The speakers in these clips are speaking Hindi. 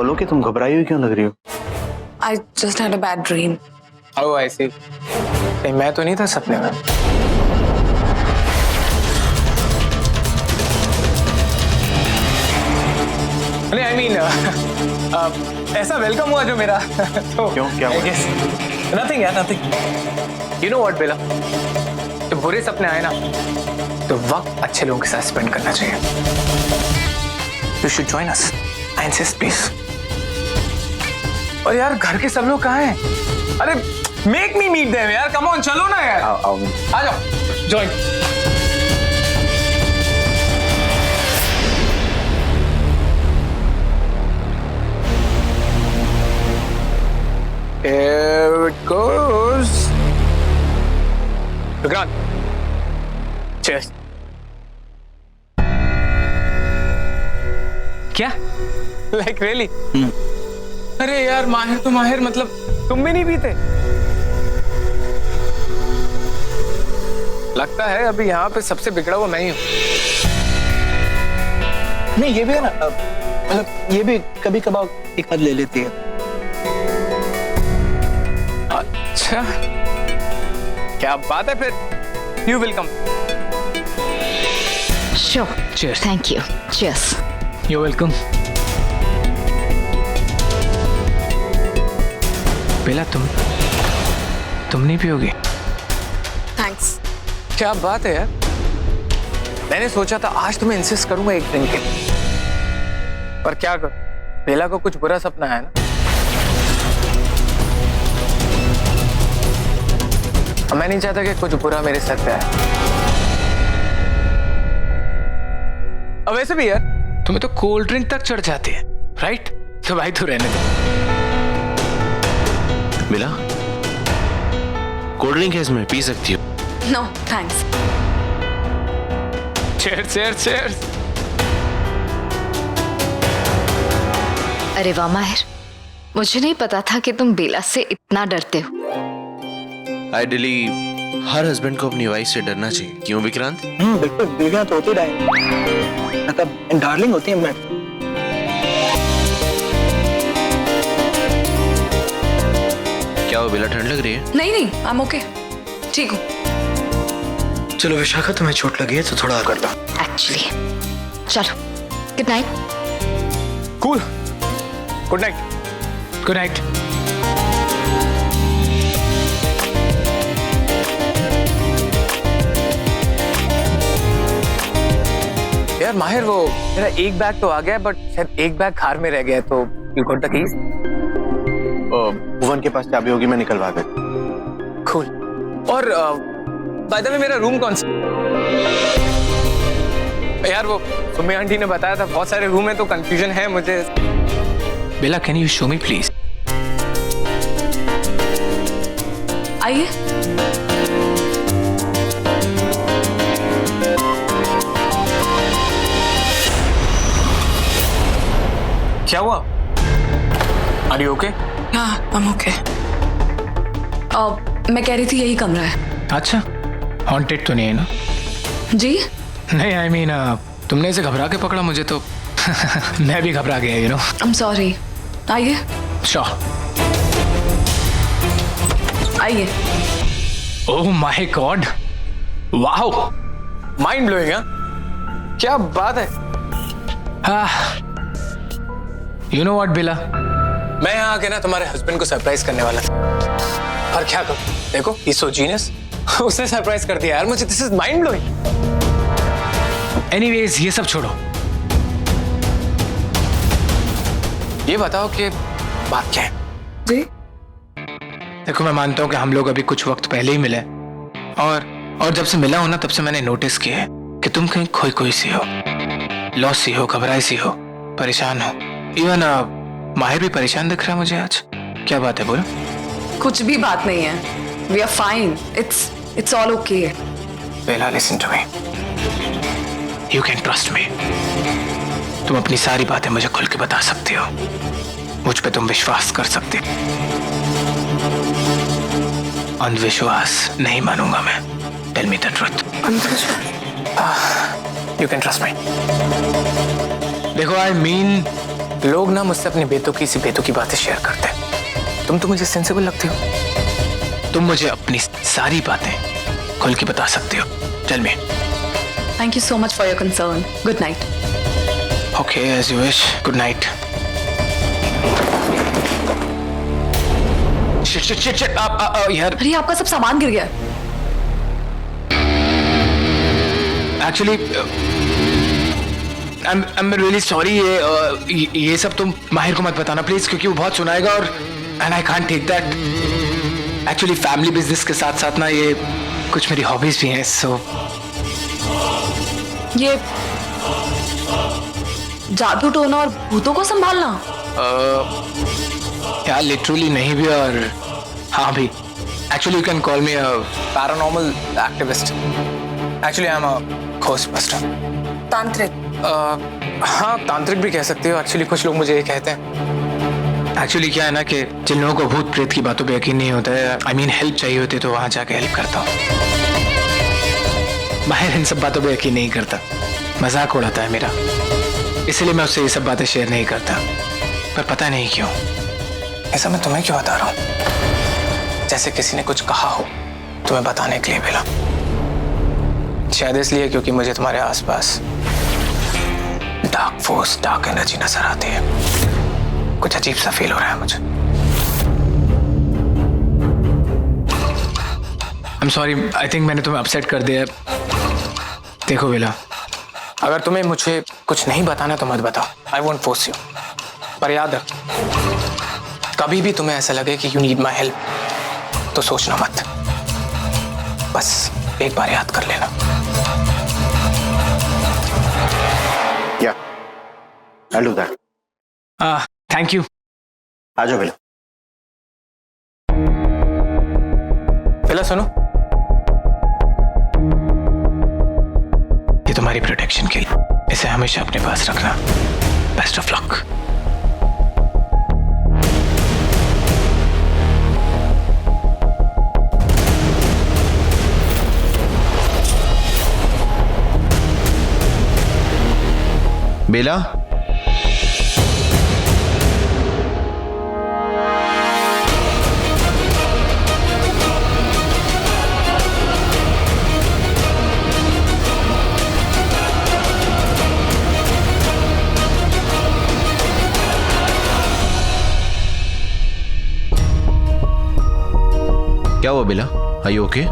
बोलो कि तुम घबराई हुई क्यों लग रही हो? I just had a bad dream. Oh, I see. कहीं मैं तो नहीं था सपने में? नहीं, I mean, ऐसा वेलकम हुआ जो मेरा तो क्यों, क्या हुआ? Nothing यार, nothing. You know what, बेला? जब बुरे सपने आए ना, तो वक्त अच्छे लोगों के साथ स्पेंड करना चाहिए. You should join us. I insist, please. और यार घर के सब लोग कहाँ हैं? अरे make me meet them यार, come on, चलो ना यार. आओ. आ जाओ, join. Here it goes. Vikrant. Cheers. क्या? Like really? अरे यार माहिर तो माहिर, मतलब तुम भी नहीं पीते? लगता है अभी यहाँ पे सबसे बिगड़ा हुआ मैं ही हूँ. नहीं ये भी है ना, मतलब ये भी कभी कभार एक बार ले लेती है. अच्छा क्या बात है फिर. You will come. Sure. Cheers. Thank you. Cheers. You're welcome. बेला तुम नहीं पियोगी? Thanks. क्या बात है यार. मैंने सोचा था आज तुम्हें इंसिस्ट करूंगा एक ड्रिंक के लिए, पर क्या करूं, बेला को कुछ बुरा सपना है ना. मैं नहीं चाहता कि कुछ बुरा मेरे सर पे आए. अब वैसे भी यार तुम्हें तो कोल्ड ड्रिंक तक चढ़ जाती है, राइट? तो भाई तू रहने दे. मिला? कोल्ड ड्रिंक है इसमें, पी सकती हो. No, thanks. Chairs chairs chairs. अरे वाह माहिर, मुझे नहीं पता था कि तुम बेला से इतना डरते हो. आइडियली हर हस्बैंड को अपनी वाइफ से डरना चाहिए. क्यों विक्रांत? बिल्कुल, बीवियां तो होती रहेंगी, मतलब डार्लिंग होती है. मैं क्या हो बेला, ठंड लग रही है? नहीं, I'm okay. ठीक हूँ. चलो विशाखा, तुम्हें चोट लगी है तो थोड़ा और कर लो. एक्चुअली चलो, good night. Cool. Good night. Good night. यार माहिर, वो मेरा एक बैग तो आ गया, बट शायद एक बैग कार में रह गया, तो यू गॉट द कीज? भुवन के पास चाबी होगी, मैं निकलवा दे. कूल. और बाय द वे मेरा रूम कौन सा? यार वो सुमी आंटी ने बताया था बहुत सारे रूम है, तो कंफ्यूजन है मुझे. Bela can you show me please? आइए. क्या हुआ? Are you okay? हाँ, I'm okay. मैं कह रही थी यही कमरा है. अच्छा, हॉन्टेड तो नहीं है ना? जी? नहीं, आई मीन तुमने इसे घबरा के पकड़ा मुझे तो मैं भी घबरा गया, यू नो. I'm sorry. आइए. श्योर. आइए. Oh my God, wow, mind blowing. क्या बात है. यू नो व्हाट बेला, मैं यहाँ आके ना तुम्हारे हस्बैंड को सरप्राइज करने वाला था, पर क्या करूं, देखो ही सो जीनियस, उसने सरप्राइज कर दिया यार मुझे. This is mind blowing. Anyways ये सब छोड़ो, ये बताओ कि बात क्या है. जी? देखो मैं मानता हूँ कि हम लोग अभी कुछ वक्त पहले ही मिले, और जब से मिला हूं ना तब से मैंने नोटिस किया है कि तुम कहीं खोई सी हो, लॉस सी हो, घबराई सी हो, परेशान हो. इवन माहिर भी परेशान दिख रहा है मुझे आज. क्या बात है, बोलो. कुछ भी बात नहीं है. We are fine. It's all okay. Bela listen to me, you can trust me. तुम अपनी सारी बातें मुझे खुल के बता सकती हो, मुझ पे तुम विश्वास कर सकते हो. अंधविश्वास नहीं मानूंगा मैं. Tell me the truth. You can trust me. देखो आई मीन लोग ना मुझसे अपनी बेतुकी सी बेतुकी बातें शेयर करते हैं। तुम तो मुझे सेंसिबल लगती हो। तुम मुझे अपनी सारी बातें खुल के बता सकते हो। Tell me. Thank you so much for your concern. Good night. Okay, as you wish. Good night. Shit shit shit shit. यार अरे आपका सब सामान गिर गया है। Actually I am really sorry. ये सब तुम माहिर को मत बताना प्लीज, क्योंकि वो बहुत सुनाएगा और and I can't take that. Actually family business के साथ साथ ना ये कुछ मेरी हॉबीज भी हैं। सो ये जादू टोना और भूतों को संभालना। यार लिटरली नहीं भी और हाँ भी। Actually you can call me a paranormal activist. Actually I am a ghostbuster. तांत्रिक। हाँ, तांत्रिक भी कह सकते हो। एक्चुअली कुछ लोग मुझे ये कहते हैं। एक्चुअली क्या है ना कि जिन लोगों को भूत प्रेत की बातों पे यकीन नहीं होता है, आई मीन हेल्प चाहिए होती है, तो वहां जाके हेल्प करता हूँ। माहिर इन सब बातों पे यकीन नहीं करता, मजाक उड़ाता है मेरा, इसलिए मैं उससे ये सब बातें शेयर नहीं करता। पर पता नहीं क्यों ऐसा मैं तुम्हें क्यों बता रहा हूँ, जैसे किसी ने कुछ कहा हो तुम्हें बताने के लिए मिला। शायद इसलिए क्योंकmək मुझे तुम्हारे आसपास डार्क फोर्स, डार्क एनर्जी नजर आती है। कुछ अजीब सा फील हो रहा है मुझे। I am sorry, I think मैंने तुम्हें अपसेट कर दिया। देखो बेला, अगर तुम्हें मुझे कुछ नहीं बताना तो मत बताओ, आई वोंट फोर्स यू। पर याद रख, कभी भी तुम्हें ऐसा लगे कि यू नीड माई हेल्प तो सोचना मत, बस एक बार याद कर लेना। Yeah, I'll do that. Thank you. आ जाओ बेला। बेला सुनो, ये तुम्हारी प्रोटेक्शन के लिए, इसे हमेशा अपने पास रखना। Best of luck. बेला, क्या हुआ Bela? Are you okay?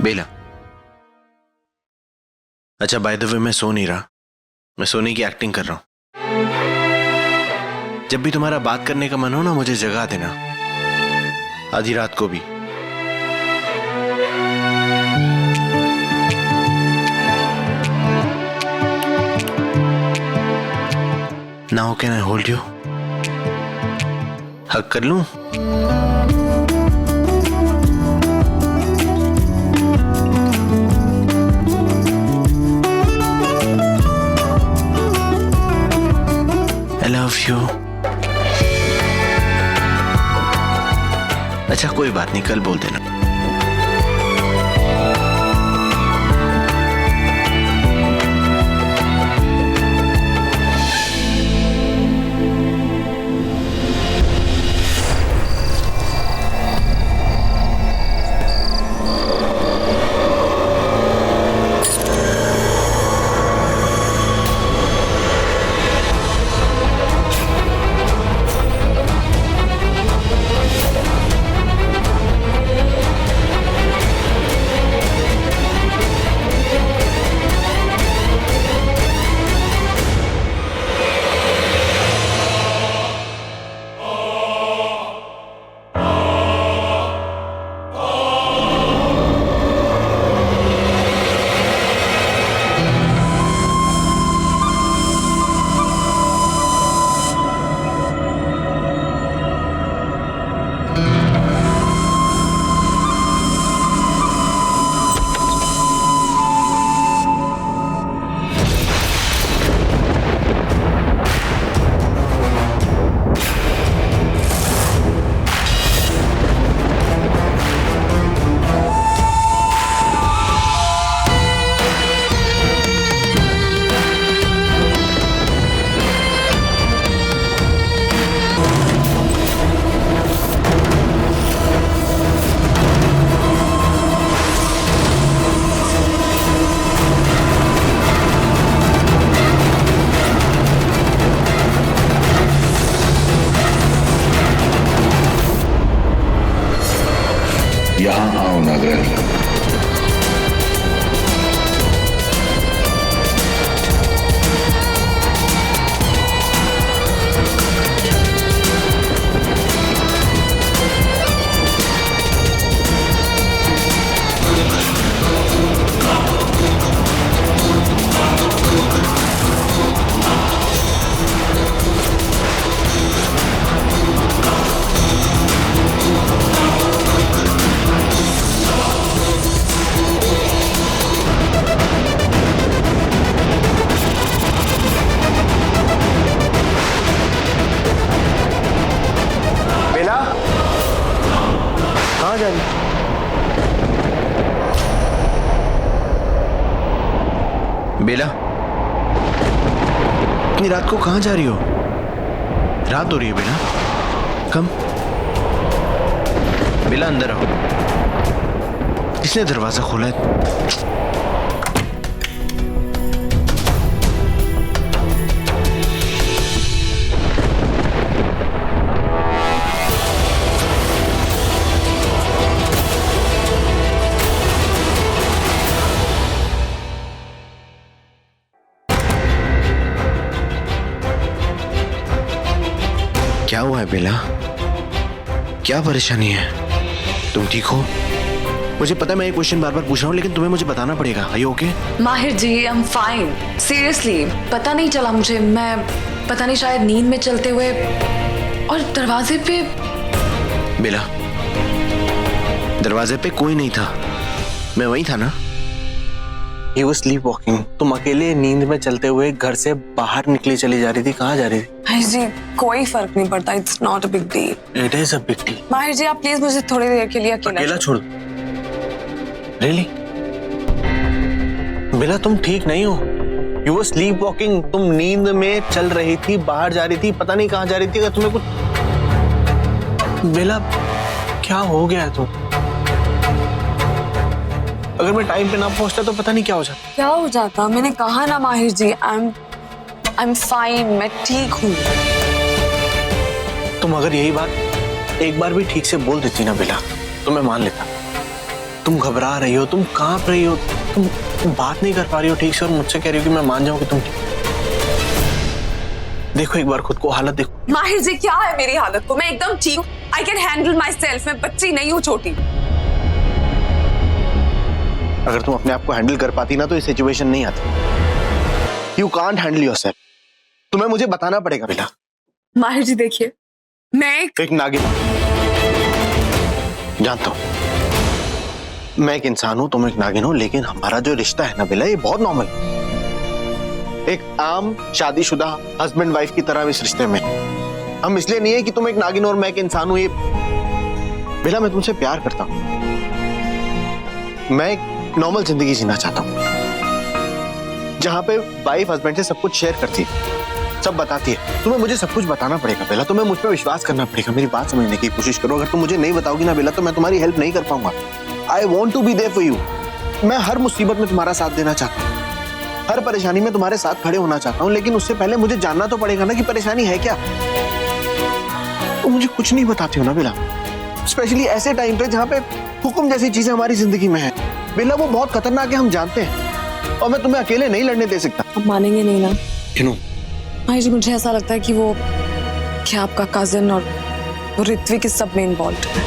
Bela, अच्छा बाय द वे मैं सो नहीं रहा, मैं सोने की एक्टिंग कर रहा हूं। जब भी तुम्हारा बात करने का मन हो ना, मुझे जगा देना, आधी रात को भी। Now can I hold you? हक कर लूं? I love you. अच्छा कोई बात नहीं, कल बोल देना। बेला, कहाँ जा रही? बेला, इतनी रात को कहाँ जा रही हो? रात हो रही है बेला। कम। बेला अंदर आओ। किसने दरवाजा खोला है? क्या हुआ है बेला? क्या परेशानी है? तुम ठीक हो? मुझे पता है मैं ये क्वेश्चन बार बार पूछ रहा हूँ, लेकिन तुम्हें मुझे बताना पड़ेगा। Are you okay? Mahir ji, I am fine. Seriously, पता नहीं चला मुझे। मैं पता नहीं, शायद नींद में चलते हुए, और दरवाजे पे। बेला, दरवाजे पे कोई नहीं था। मैं वहीं था ना। He was sleepwalking. तुम अकेले नींद में चलते हुए घर से बाहर निकली चली जा रही थी। कहाँ जा रही थी? माहिर जी, कोई फर्क नहीं पड़ता। It's not a big deal. It is a big deal. माहिर जी, आप प्लीज मुझे थोड़ी देर के लिए अकेला छोड़ दो। Really? बेला, तुम ठीक नहीं हो। You were sleepwalking. तुम नींद में चल रही थी, बाहर जा रही थी, पता नहीं कहाँ जा रही थी। अगर तुम्हें कुछ, बेला क्या हो गया है तुम? अगर मैं टाइम पे ना पहुंचता तो पता नहीं क्या हो जाता। क्या हो जाता? मैंने कहा ना माहिर जी, आई एम फाइन। मैं ठीक हूँ। तुम अगर यही बात एक बार भी ठीक से बोल देती ना बेला, तो मैं मान लेता। तुम घबरा रही हो, तुम कांप रही हो, तुम बात नहीं कर पा रही हो ठीक से, और मुझसे कह रही हो कि मैं मान जाऊं कि तुम ठीक। देखो एक बार खुद को, हालत देखो। माहिर जी, क्या है मेरी हालत को? मैं एकदम ठीक हूँ। I can handle my self. मैं बच्ची नहीं हूँ छोटी। अगर तुम अपने आप को हैंडल कर पाती ना तो ये सिचुएशन नहीं आती। You can't handle yourself. तुम्हें मुझे बताना पड़ेगा बेला। माहिर जी देखिए, मैं एक नागिन जानता हूं। मैं एक इंसान हूं, तुम एक नागिन हो, लेकिन हमारा जो रिश्ता है ना बेला, ये बहुत नॉर्मल है। एक आम शादीशुदा हस्बैंड वाइफ की तरह इस रिश्ते में हम इसलिए नहीं है कि तुम एक नागिन और मैं एक इंसान हूं। ये बेला, मैं तुमसे प्यार करता हूं। मैं एक नॉर्मल जिंदगी जीना चाहता हूं जहां पे वाइफ हस्बैंड से सब कुछ शेयर करती है, सब बताती है। तुम्हें मुझे सब कुछ बताना पड़ेगा बेला। तुम्हें मुझ पर विश्वास करना पड़ेगा। मेरी बात समझने की कोशिश करो। अगर तुम मुझे नहीं बताओगी ना बेला, तो मैं तुम्हारी हेल्प नहीं कर पाऊंगा। I want to be there for you. मैं हर मुसीबत में तुम्हारा साथ देना चाहता हूँ, हर परेशानी में तुम्हारे साथ खड़े होना चाहता हूँ, लेकिन उससे पहले मुझे जानना तो पड़ेगा ना कि परेशानी है क्या। तुम मुझे कुछ नहीं बताती हो ना बेला, स्पेशली ऐसे टाइम पे जहाँ पे हुक्म जैसी चीजें हमारी जिंदगी में है। बेला, वो बहुत खतरनाक है, हम जानते हैं, और मैं तुम्हें अकेले नहीं लड़ने दे सकता। आप मानेंगे नहीं ना क्यों? माहिर जी, मुझे ऐसा लगता है कि वो क्या आपका कजिन और वो ऋत्विक इस सब में इन्वॉल्व है।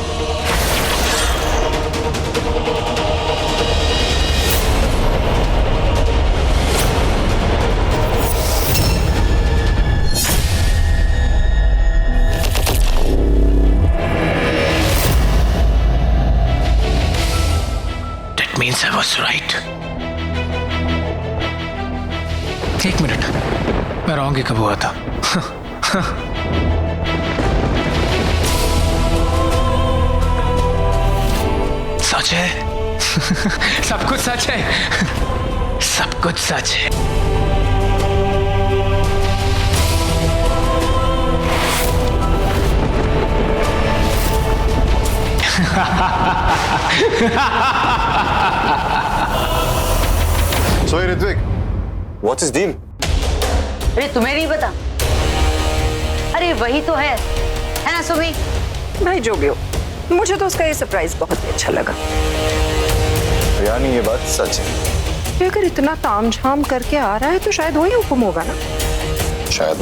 That means I was right. एक मिनट, मैं रॉन्ग ही कब हुआ था? सच है। सब कुछ सच है। सब कुछ सच है। So Ritwik, what's his deal? अरे तुम्हें नहीं पता? अरे वही तो है ना सुमी? भाई जो भी हो, मुझे तो उसका ये सरप्राइज बहुत ही अच्छा लगा। रानी ये बात सच है। ये अगर इतना तामझाम करके आ रहा है तो शायद वही हुक्म होगा ना। शायद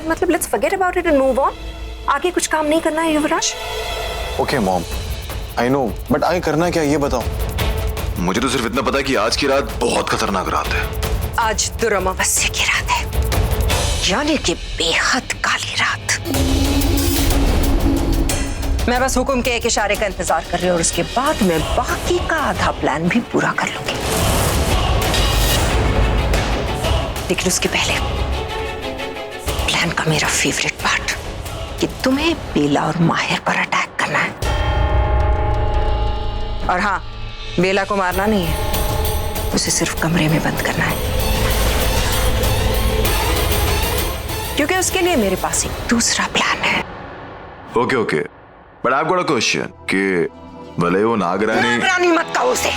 मतलब let's forget about it and move on. आगे कुछ काम नहीं करना है Yuvraj? Okay mom, I know, but आगे करना क्या ये बताओ। मुझे तो सिर्फ इतना पता है कि आज की रात बहुत खतरनाक रात है। आज दुर्अमावस्या की रात है, यानी कि बेहद काली रात। मैं बस हुक्म के एक इशारे का इंतजार कर रही हूँ और उसके बाद मैं बाकी का आधा प्लान भी पूरा कर लूंगी। लेकिन उसके पहले प्लान का मेरा फेवरेट पार्ट कि तुम्हें बेला और माहिर पर अटैक करना है। और हाँ, बेला को मारना नहीं है, उसे सिर्फ कमरे में बंद करना है, क्योंकि उसके लिए मेरे पास एक दूसरा प्लान है। Okay, but I have got a question कि भले वो नागरानी मत कहो उसे।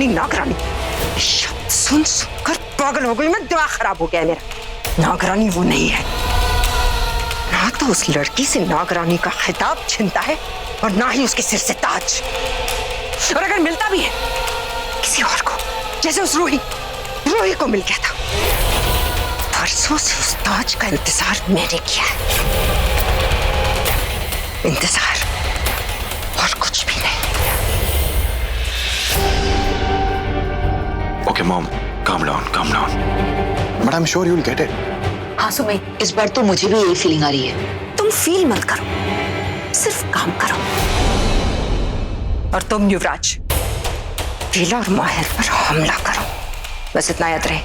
नागरानी शब्द सुनकर पागल हो गई मैं, दिमाग खराब हो गया है मेरा। नागरानी वो नहीं है, ना तो उस लड़की से नागरानी का खिताब छिनता है और ना ही उसके सिर से ताज। और अगर मिलता भी है किसी और को, जैसे उस रूही को मिल गया था, परसों से उस ताज का इंतजार मैंने किया है। इंतजार और कुछ भी नहीं। Okay mom, calm down. But I am sure you will get it. हाँ सुमे, इस बार तो मुझे भी यही फीलिंग आ रही है। तुम फील मत करो, सिर्फ काम करो। और तुम युवराज, बेला और माहिर पर हमला करो। बस इतना याद रहे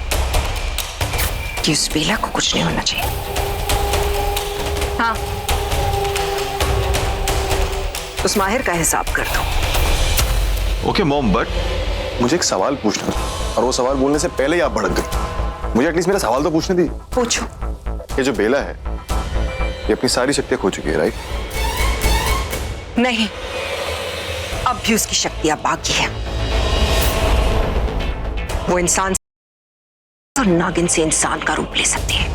कि उस बेला को कुछ नहीं होना चाहिए। हाँ, उस माहिर का हिसाब कर दो। ओके मॉम, बट मुझे एक सवाल पूछना था और वो सवाल बोलने से पहले ही आप भड़क गए। मुझे एटलीस्ट मेरा सवाल तो पूछने दी। पूछो। ये जो बेला है ये अपनी सारी शक्तियां खो चुकी है, राइट? नहीं, अब भी उसकी शक्तियां बाकी है। वो इंसान और नागिन से इंसान का रूप ले सकती है,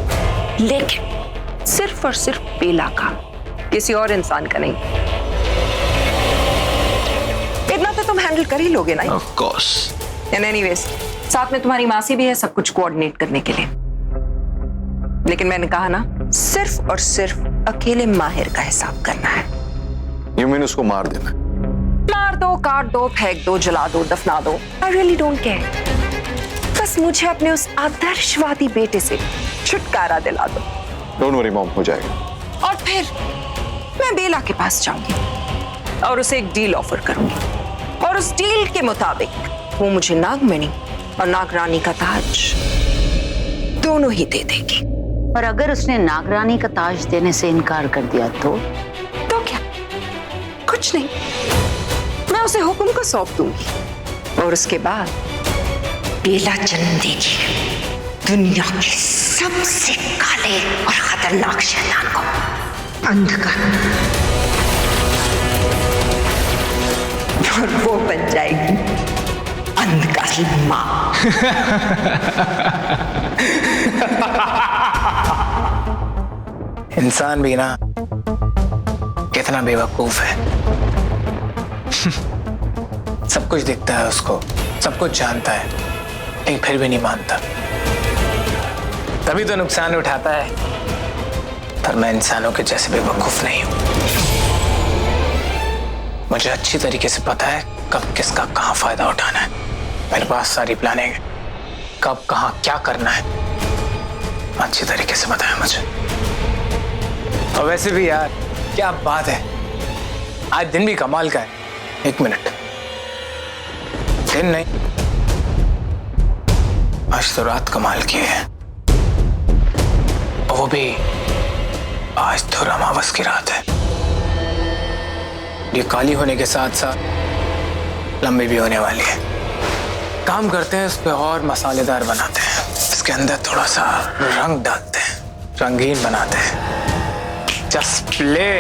लेकिन सिर्फ और सिर्फ बेला का, किसी और इंसान का नहीं। इतना तो तुम हैंडल कर ही लोगे ना? Of course. एंड एनीवेज, साथ में तुम्हारी मासी भी है सब कुछ कोऑर्डिनेट करने के लिए। लेकिन मैंने कहा ना, सिर्फ और सिर्फ अकेले माहिर का हिसाब करना है। यू मीन उसको मार देना? मार दो, काट दो, फेंक दो, जला दो, दफना दो, आई रियली डोंट केयर। बस मुझे अपने उस आदर्शवादी बेटे से छुटकारा दिला दो। डोंट वरी मॉम, हो जाएगा। और फिर मैं बेला के पास जाऊंगी और उसे एक डील ऑफर करूंगी, और उस डील के मुताबिक वो मुझे नागमणि और नागरानी का ताज दोनों ही दे देगी। और अगर उसने नागरानी का ताज देने से इनकार कर दिया तो क्या? कुछ नहीं, मैं उसे हुक्म को सौंप दूंगी और उसके बाद बेला जन्म देगी दुनिया के सबसे काले और खतरनाक शैतान को, अंधकार। और वो बन जाएगी अंधकार की माँ। इंसान भी ना कितना बेवकूफ है। सब कुछ दिखता है उसको, सब कुछ जानता है, लेकिन फिर भी नहीं मानता। तभी तो नुकसान उठाता है। पर मैं इंसानों के जैसे बेवकूफ नहीं हूं। मुझे अच्छी तरीके से पता है कब किसका कहां फायदा उठाना है। मेरे पास सारी प्लानिंग है, कब कहां क्या करना है अच्छी तरीके से पता है मुझे। और वैसे भी यार, क्या बात है, आज दिन भी कमाल का है। एक मिनट, दिन नहीं, आज तो रात कमाल की है। वो भी आज तो अमावस की रात है। ये काली होने के साथ साथ लंबी भी होने वाली है। काम करते हैं, इस पे और मसालेदार बनाते हैं, इसके अंदर थोड़ा सा रंग डालते हैं, रंगीन बनाते हैं। Just play.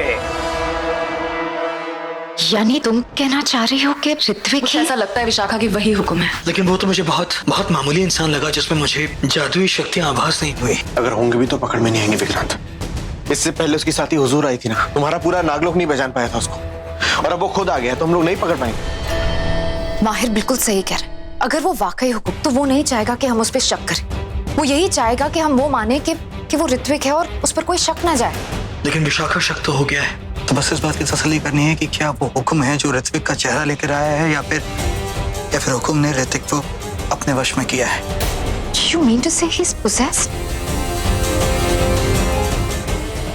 यानी तुम कहना चाह रही हो कि ऋत्विक मुझे ऐसा लगता है विशाखा की वही हुक्म है। लेकिन वो तो मुझे बहुत बहुत मामूली इंसान लगा जिसमें मुझे जादुई शक्तियां आभास नहीं हुई। अगर होंगे भी तो पकड़ में नहीं आएंगे विक्रांत। इससे पहले उसकी साथी हुजूर आई थी ना, तुम्हारा पूरा नागलोक नहीं पहचान पाया था उसको। और अब वो खुद आ गया है तो हम लोग नहीं पकड़ पाएंगे। माहिर बिल्कुल सही कह रहे हैं। अगर वो वाकई हुक्म, तो वो नहीं चाहेगा कि हम उस पर शक करें। वो यही चाहेगा कि हम वो माने कि वो ऋत्विक है और उस पर कोई शक ना जाए। लेकिन विशाखा, शक तो हो गया है, तो बस इस बात की तसल्ली करनी है कि क्या वो हुक्म है जो ऋत्विक का चेहरा लेकर आया है, या फिर हुक्म ने ऋत्विक को अपने वश में किया है। You mean to say he's possessed?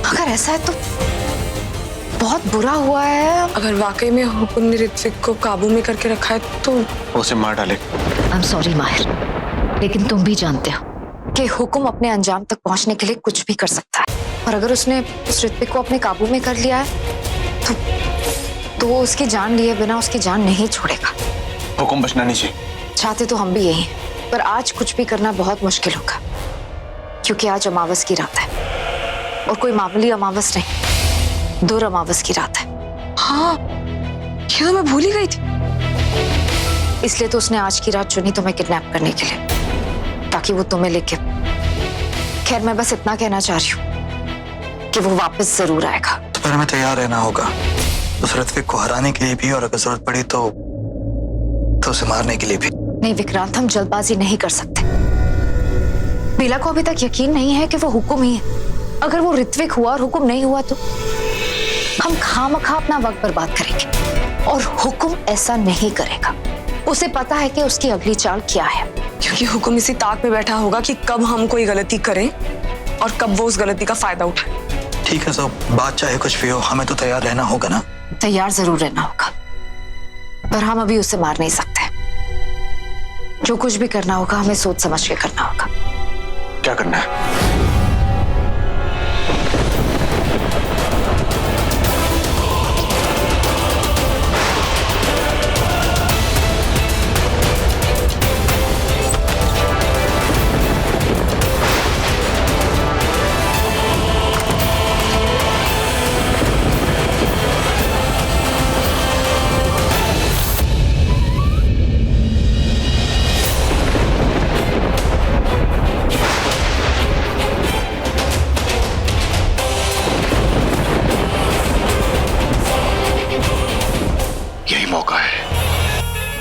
अगर ऐसा है तो बहुत बुरा हुआ है। अगर वाकई में हुक्म ने ऋत्विक को काबू में करके रखा है तो उसे मार डाले। आई एम सॉरी माहिर, लेकिन तुम भी जानते हो कि हुक्म अपने अंजाम तक पहुंचने के लिए कुछ भी कर सकता है, और अगर उसने उस ऋत्विक को अपने काबू में कर लिया है तो वो उसकी जान लिए बिना उसकी जान नहीं छोड़ेगा। हुक्म बचना नहीं चाहिए। चाहते तो हम भी यही हैं, पर आज कुछ भी करना बहुत मुश्किल होगा, क्योंकि आज अमावस की रात है, और कोई मामूली अमावस नहीं, दुर अमावस की रात है। हाँ, ये तो मैं भूल ही गई थी। इसलिए तो उसने आज की रात चुनी तुम्हें किडनैप करने के लिए, ताकि वो तुम्हें लेके। खैर, मैं बस इतना कहना चाह रही हूँ कि वो वापस जरूर आएगा। तो फिर हमें तैयार रहना होगा उस ऋत्विक को हराने के लिए भी, और अगर जरूरत पड़ी तो उसे मारने के लिए भी। नहीं विक्रांत, हम जल्दबाजी नहीं कर सकते। बेला को अभी तक यकीन नहीं है कि वो हुक्म ही है। अगर वो ऋत्विक हुआ और हुक्म नहीं हुआ तो हम खामखा अपना वक्त बर्बाद करेंगे, और हुक्म ऐसा नहीं करेगा। उसे पता है कि उसकी अगली चाल क्या है, क्योंकि हुक्म इसी ताक पे बैठा होगा कि कब हम कोई गलती करें और कब वो उस गलती का फायदा उठाए। ठीक है, तो बात चाहे कुछ भी हो, हमें तो तैयार रहना होगा ना। तैयार जरूर रहना होगा, पर हम अभी उसे मार नहीं सकते। जो कुछ भी करना होगा हमें सोच समझ के करना होगा। क्या करना है?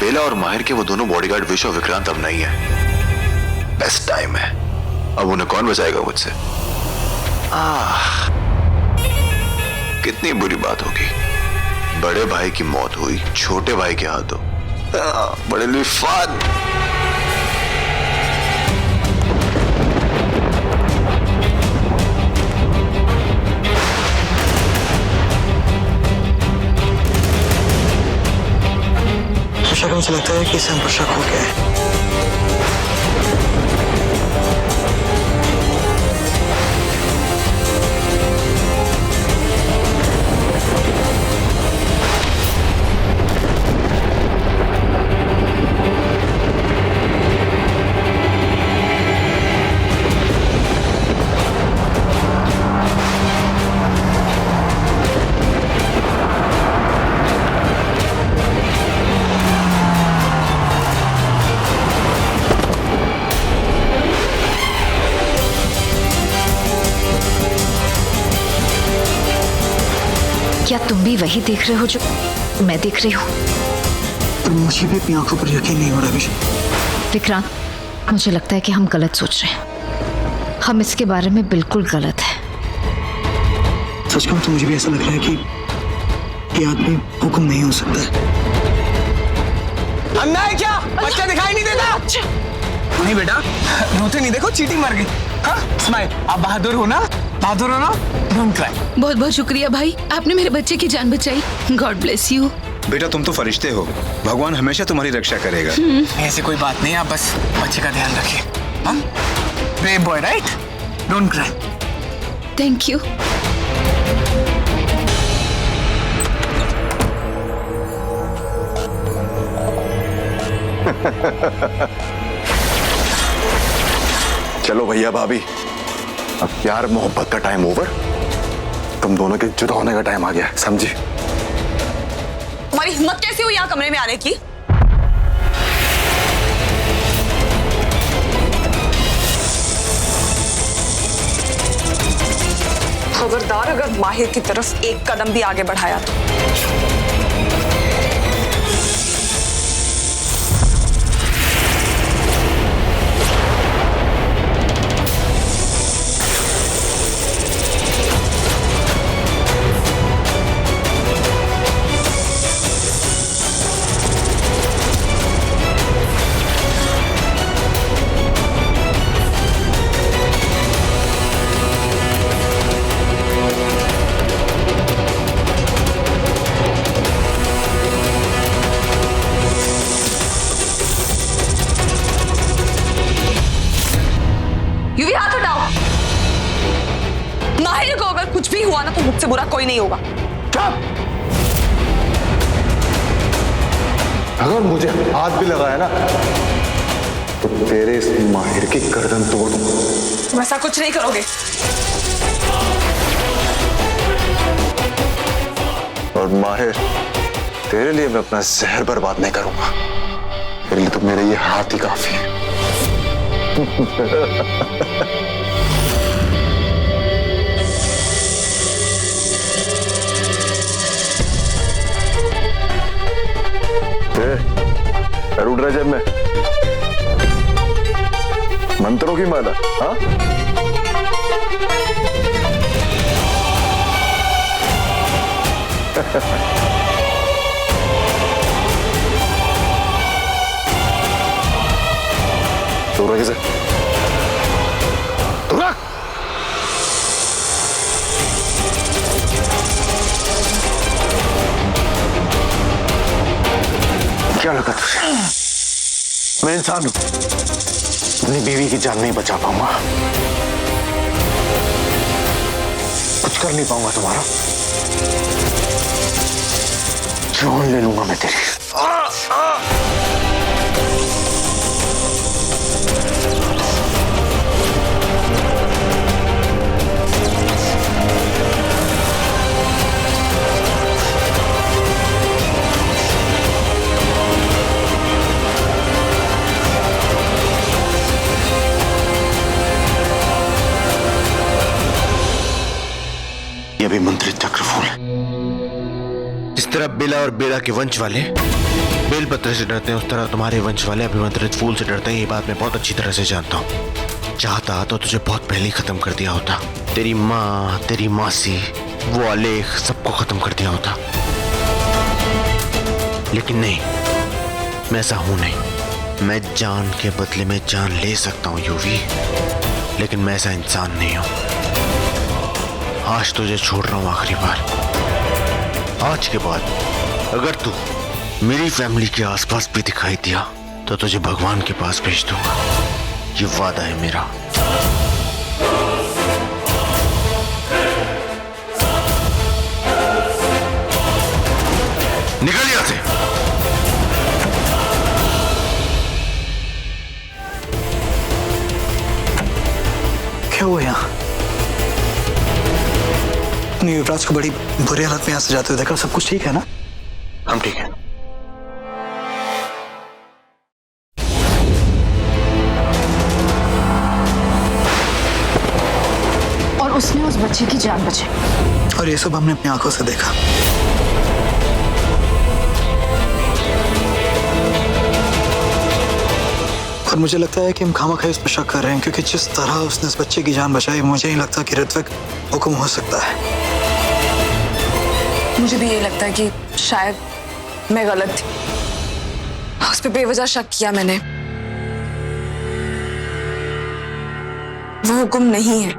बेला और माहिर के वो दोनों बॉडीगार्ड विश और विक्रांत अब नहीं है। बेस्ट टाइम है, अब उन्हें कौन बचाएगा मुझसे? कितनी बुरी बात होगी। बड़े भाई की मौत हुई छोटे भाई के हाथों। बड़े लिफाद। मुझे लगता है कि इसे हम पर शक हो गया है। क्या तुम भी वही देख रहे हो जो मैं देख रही हूँ? पर मुझे भी अपनी आंखों पर यकीन नहीं हो रहा विक्रांत, मुझे लगता है कि हम गलत सोच रहे हैं। हम इसके बारे में बिल्कुल गलत है। सच कहूं तो मुझे भी ऐसा लग रहा है कि ये आदमी हुक्म नहीं हो सकता है। अंधा है क्या? बच्चा दिखाई नहीं देता? नहीं बेटा, रोते नहीं, देखो चींटी मर गई। हाँ, स्माइल। आप बहादुर हो ना? बहादुर हो ना? Don't cry. बहुत बहुत शुक्रिया भाई, आपने मेरे बच्चे की जान बचाई। God bless you. बेटा तुम तो फरिश्ते हो, भगवान हमेशा तुम्हारी रक्षा करेगा। ऐसी कोई बात नहीं, आप बस बच्चे का ध्यान रखिए। हाँ, brave boy, right? Don't cry. Thank you. चलो भैया भाभी, अब प्यार मोहब्बत का टाइम ओवर, तुम दोनों के जुदा होने का टाइम आ गया, समझी? तुम्हारी हिम्मत कैसे हुई यहाँ कमरे में आने की? खबरदार अगर माहिर की तरफ एक कदम भी आगे बढ़ाया तो कोई नहीं होगा। अगर मुझे हाथ भी लगाया ना तो तेरे इस माहिर की गर्दन तोड़ दूंगा। तुम ऐसा कुछ नहीं करोगे। और माहिर, तेरे लिए मैं अपना जहर बर्बाद नहीं करूंगा। तेरे लिए तो मेरे ये हाथ ही काफी है। उड़ रहा जब मैं मंत्रों की माला, हाँ? तो रख इसे, तो रख। क्या लगा तुझे? मैं इंसान हूं, अपनी बीवी की जान नहीं बचा पाऊंगा, कुछ कर नहीं पाऊंगा तुम्हारा, जान ले लूंगा मैं तेरी। ये भी मंत्रित चक्रफूल है। जिस तरह बेला और बेला के वंश वाले बेलपत्र से डरते हैं, उस तरह तुम्हारे वंश वाले अभिमंत्रित फूल से डरते हैं। ये बात मैं बहुत अच्छी तरह से जानता हूँ। चाहता तो तुझे बहुत पहले ही खत्म कर दिया होता। तेरी माँ, तेरी मासी, वो आलेख, सबको खत्म कर दिया होता। लेकिन नहीं, मैं ऐसा हूं नहीं। मैं जान के बदले में जान ले सकता हूँ यूवी, लेकिन मैं ऐसा इंसान नहीं हूं। आज तुझे छोड़ रहा हूं आखिरी बार। आज के बाद अगर तू मेरी फैमिली के आसपास भी दिखाई दिया तो तुझे भगवान के पास भेज दूंगा। ये वादा है मेरा। निकल यहां से। क्या हुआ यहाँ? युवराज को बड़ी बुरी हालत में यहाँ से जाते हुए देखा। सब कुछ ठीक है ना? हम ठीक है। और उसने उस बच्चे की जान बचाई। और ये सब हमने अपनी आंखों से देखा। और मुझे लगता है कि हम खामखा इस पर शक कर रहे हैं, क्योंकि जिस तरह उसने इस बच्चे की जान बचाई, मुझे नहीं लगता कि ऋत्विक हुक्म हो सकता है। मुझे भी ये लगता है कि शायद मैं गलत थी, उस पर बेवजह शक किया मैंने। वो हुक्म नहीं है।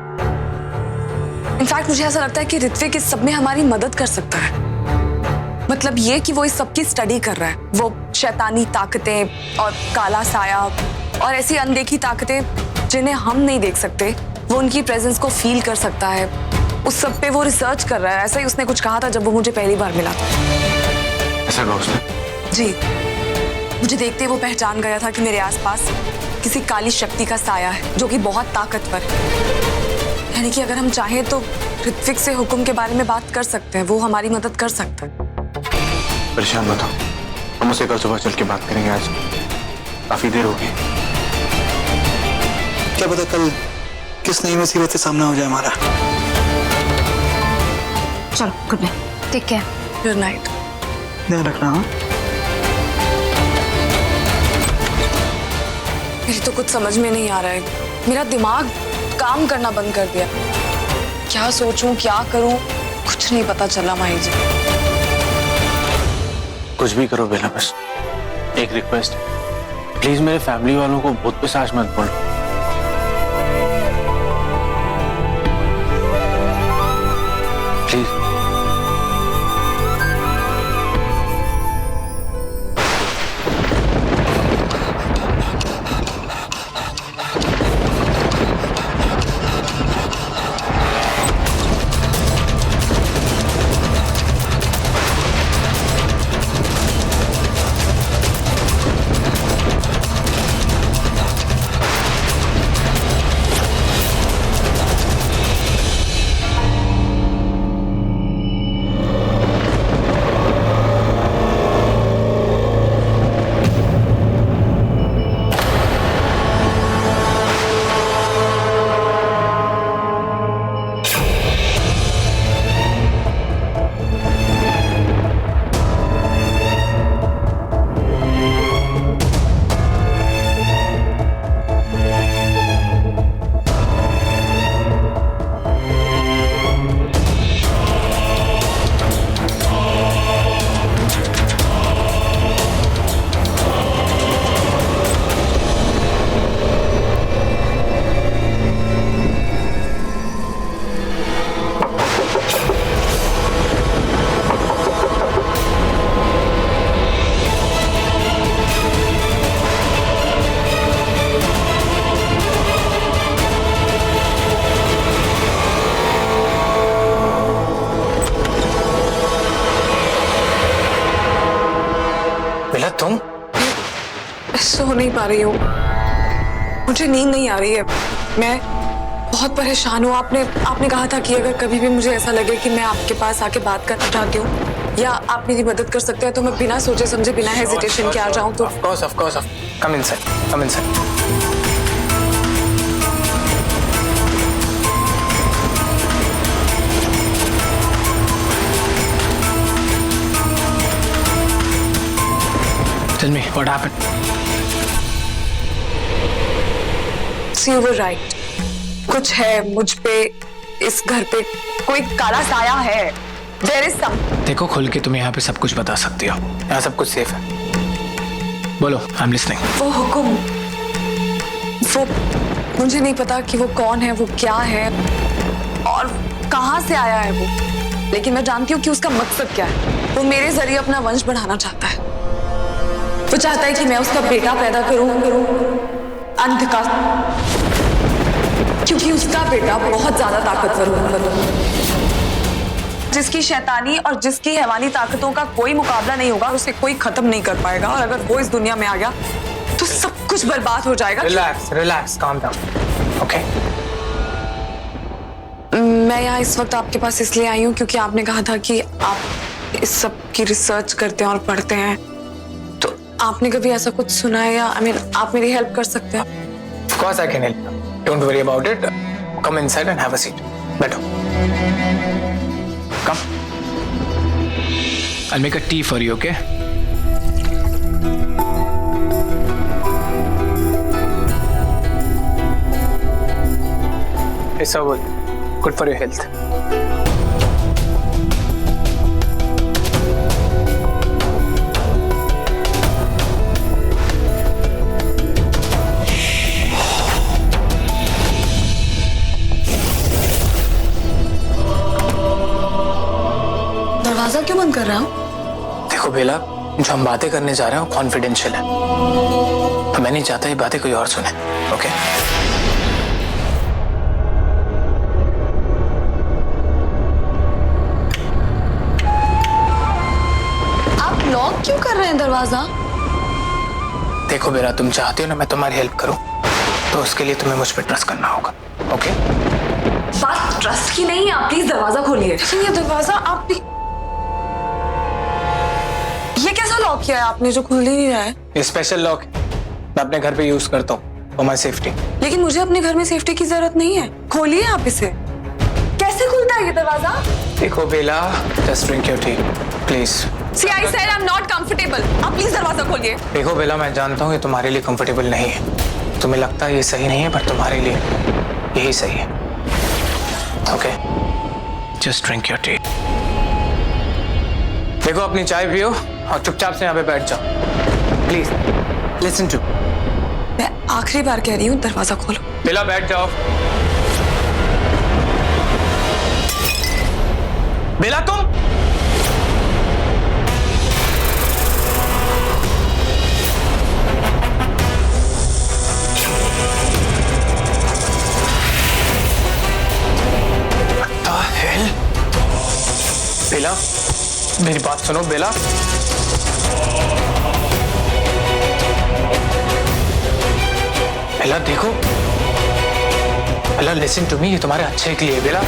इनफैक्ट मुझे ऐसा लगता है कि ऋत्विक इस सब में हमारी मदद कर सकता है। मतलब ये कि वो इस सब की स्टडी कर रहा है। वो शैतानी ताकतें और काला साया और ऐसी अनदेखी ताकतें जिन्हें हम नहीं देख सकते, वो उनकी प्रेजेंस को फील कर सकता है। उस सब पे वो रिसर्च कर रहा है। ऐसा ही उसने कुछ कहा था जब वो मुझे पहली बार मिला था। ऐसा कहा उसने? जी, मुझे देखते ही वो पहचान गया था कि मेरे आसपास किसी काली शक्ति का साया है जो कि बहुत ताकतवर है। यानी कि अगर हम चाहें तो ऋत्विक से हुक्म के बारे में बात कर सकते हैं। वो हमारी मदद कर सकता है। परेशान मत हो, हम उसे कल सुबह चल के बात करेंगे। आज काफी देर हो गई। क्या पता कल किस नई मुसीबत से सामना हो जाए हमारा। चलो, good night, take care. Good night. ध्यान रखना। हाँ, मेरी तो कुछ समझ में नहीं आ रहा है। मेरा दिमाग काम करना बंद कर दिया। क्या सोचूं, क्या करूं, कुछ नहीं पता चला। माही जी, कुछ भी करो बेला, बस एक रिक्वेस्ट, प्लीज मेरे फैमिली वालों को भूत पिशाच मत बोलो। प्लीज। बेला तुम सो नहीं पा रही हूँ, मुझे नींद नहीं आ रही है। मैं बहुत परेशान हूँ। आपने कहा था कि अगर कभी भी मुझे ऐसा लगे कि मैं आपके पास आके बात करना चाहती हूँ या आप मेरी मदद कर सकते हैं तो मैं बिना सोचे समझे, बिना हेजिटेशन के आ जाऊँ तो। Of course. Come inside. Tell me what happened. See, you were right. कुछ है मुझ पे, इस घर पे कोई काला साया है। There is some. देखो, खुल के तुम यहाँ पे सब कुछ बता सकती हो, यहाँ सब कुछ सेफ है। बोलो, I'm listening. वो हुक्म, वो मुझे नहीं पता कि वो कौन है, वो क्या है और कहाँ से आया है वो, लेकिन मैं जानती हूँ कि उसका मकसद क्या है। वो मेरे जरिए अपना वंश बढ़ाना चाहता है। वो चाहता है कि मैं उसका बेटा पैदा करूं अंध का, क्योंकि उसका बेटा बहुत ज्यादा ताकतवर होगा, जिसकी शैतानी और जिसकी हैवानी ताकतों का कोई मुकाबला नहीं होगा, उसे कोई खत्म नहीं कर पाएगा। और अगर वो इस दुनिया में आ गया तो सब कुछ बर्बाद हो जाएगा। Relax, calm down. Okay? मैं यहाँ इस वक्त आपके पास इसलिए आई हूँ क्योंकि आपने कहा था कि आप इस सब की रिसर्च करते हैं और पढ़ते हैं, तो आपने कभी ऐसा कुछ सुना है या आप मेरी हेल्प कर सकते हैं? Of course I can help you. Don't worry about it. Come inside and have a seat. बैठो. Come. I'll make a tea for you, okay? It's so good for your health. दरवाजा क्यों बंद कर रहा हूँ? देखो बेला, जो हम बातें करने जा रहे हैं वो कॉन्फिडेंशियल है, तो मैं नहीं चाहता ये बातें कोई और सुने, ओके? आप लॉक क्यों कर रहे हैं दरवाजा? देखो बेला, तुम चाहते हो ना मैं तुम्हारी हेल्प करूं, तो उसके लिए तुम्हें मुझ पर ट्रस्ट करना होगा, ओके? बात ट्रस्ट की नहीं है, आप प्लीज दरवाजा खोलिए। ये दरवाजा आप ये कैसा लॉक किया है आपने जो खुल ही नहीं रहा है? ये स्पेशल लॉक मैं अपने घर पे यूज करता हूँ फॉर माय सेफ्टी। लेकिन मुझे अपने घर में सेफ्टी की जरूरत नहीं है। खोलिए आप इसे। कैसे खुलता है ये दरवाजा? देखो Bela, just drink your tea please. See, I said I'm not comfortable. आप प्लीज दरवाजा खोलिए। देखो बेला, मैं जानता हूँ ये तुम्हारे लिए कंफर्टेबल नहीं है, तुम्हें लगता है ये सही नहीं है, पर तुम्हारे लिए यही सही है, okay? Just drink your T. देखो, अपनी चाय पियो और चुपचाप से यहाँ पे बैठ जाओ, प्लीज लिसन टू। मैं आखिरी बार कह रही हूँ, दरवाजा खोलो। बेला, बैठ जाओ। बेला, तुम बेला, मेरी बात सुनो बेला। बेला देखो, बेला लिसन टू मी, ये तुम्हारे अच्छे के लिए बेला।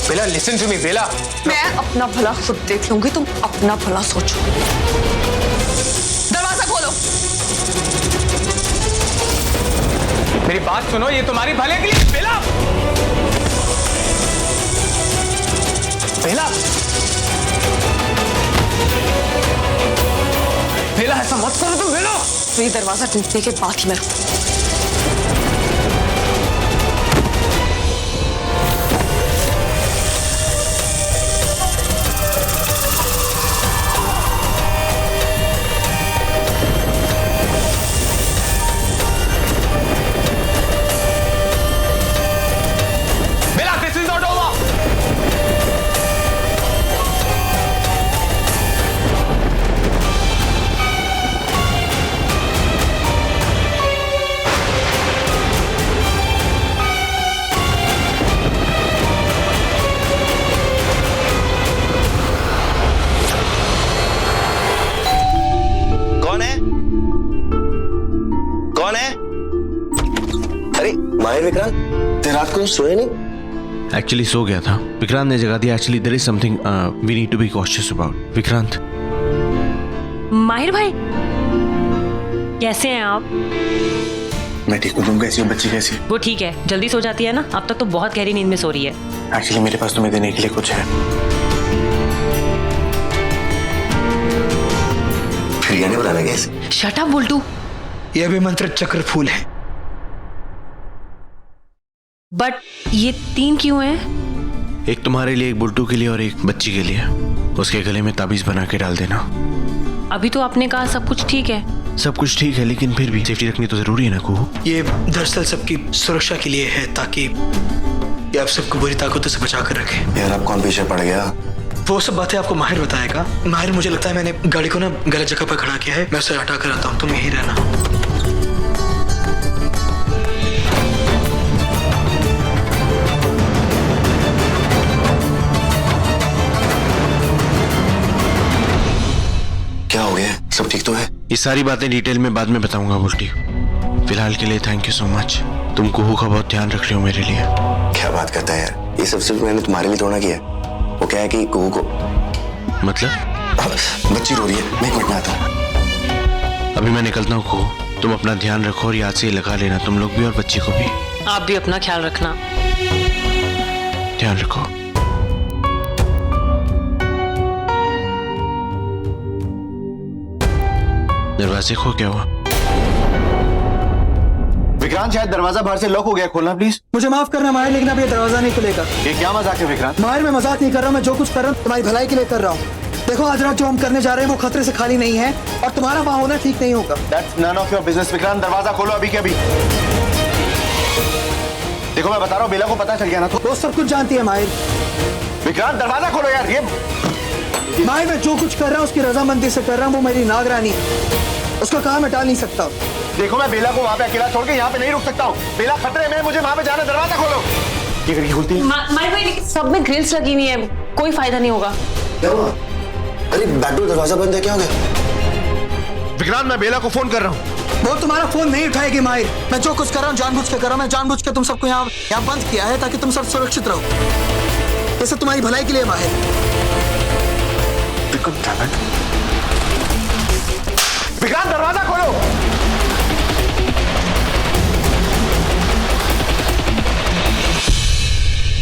बेला लिसन टू मी बेला। मैं अपना भला खुद देख लूंगी, तुम अपना भला सोचो। दरवाजा खोलो। मेरी बात सुनो, ये तुम्हारी भले के लिए बेला। बेला, बेला ऐसा मत करो तुम बेला। तो ये दरवाजा टूटने के बाद ही मैं विक्रांत? रात को सोए नहीं? एक्चुअली सो गया था, विक्रांत ने जगा दिया। Actually there is something we need to be cautious about. Vikrant. Mahir भाई, कैसे हैं आप? मैं ठीक हूँ, तुम कैसी हो? बच्ची कैसी है? वो ठीक है, जल्दी सो जाती है ना, अब तक तो बहुत गहरी नींद में सो रही है। एक्चुअली मेरे पास तुम्हें देने के लिए कुछ है। फिर यानी बनाना कैसे? Shut up Bultu. यह भी मंत्रित चक्र फूल है। बट ये 3 क्यों हैं? एक तुम्हारे लिए, एक बुल्टू के लिए और एक बच्ची के लिए। उसके गले में ताबीज बना के डाल देना। अभी तो आपने कहा सब कुछ ठीक है। सब कुछ ठीक है, लेकिन फिर भी सेफ्टी रखनी तो जरूरी है ना कुहू। ये दरअसल सबकी सुरक्षा के लिए है, ताकि ये आप सबको बुरी ताकतों से बचा कर रखे। यार, आप कौन पीछे पड़ गया? वो सब बातें आपको माहिर बताएगा। माहिर, मुझे लगता है मैंने गाड़ी को ना गलत जगह पर खड़ा किया है, मैं उसे हटा कर आता हूँ, तुम यहीं रहना। क्या हो गया? सब ठीक तो है? ये सारी बातें डिटेल में बाद में बताऊंगा बुल्टी। फिलहाल के लिए थैंक यू सो मच। तुम कुहू का बहुत ध्यान रख रहे हो मेरे लिए। क्या बात करता है यार, ये सब सिर्फ मैंने तुम्हारे लिए थोड़ा किया। वो क्या है कि कुहू को मतलब बच्ची रो रही है, मैं 1 मिनट में आता हूँ। अभी मैं निकलता हूँ कुहू, तुम अपना ध्यान रखो और याद से ये लगा लेना, तुम लोग भी और बच्ची को भी। आप भी अपना ख्याल रखना। ध्यान रखो। दरवाजे को क्या हुआ? विक्रांत, शायद दरवाजा बाहर से लॉक हो गया, खोलना प्लीज। मुझे माफ करना माहिर, लेकिन अब ये दरवाजा नहीं खुलेगा। ये क्या मजाक है विक्रांत? माहिर, मैं मजाक नहीं कर रहा हूँ, मैं जो कुछ कर रहा हूँ तुम्हारी भलाई के लिए कर रहा हूँ। देखो, आज रात जो हम करने जा रहे हैं वो खतरे से खाली नहीं है, और तुम्हारा वहां होना ठीक नहीं होगा। That's none of your business, Vikrant. दरवाजा खोलो अभी के अभी। देखो, मैं बता रहा हूँ, बेला को पता चल गया ना तो वो सब कुछ जानती है माहिर। विक्रांत, दरवाजा खोलो यार। ये माहिर, मैं जो कुछ कर रहा हूँ उसकी रजामंदी से कर रहा हूँ, वो मेरी नागरानी, उसका काम मैं टाल नहीं सकता। देखो, मैं बेला को वहां पे अकेला छोड़ के यहाँ पे नहीं रुक सकता हूँ। बेला खतरे में, मुझे वहां पे जाना। दरवाजा खोलो। ये खिड़की खुलती है? माहिर भाई, लेकिन सब में ग्रिल्स लगी हुई है, कोई फायदा नहीं होगा। क्या हुआ? अरे बैकडोर दरवाजा बंद है, क्या हो गया? विक्रांत, मैं बेला को फोन कर रहा हूँ। वो तुम्हारा फोन नहीं उठाएगी माहिर। मैं जो कुछ कर रहा हूँ जानबूझ के कर रहा हूँ। मैं जानबूझ के तुम सबको यहाँ बंद किया है ताकि तुम सब सुरक्षित रहो। ये सब तुम्हारी भलाई के लिए माहिर। विक्रांत, दरवाजा खोलो।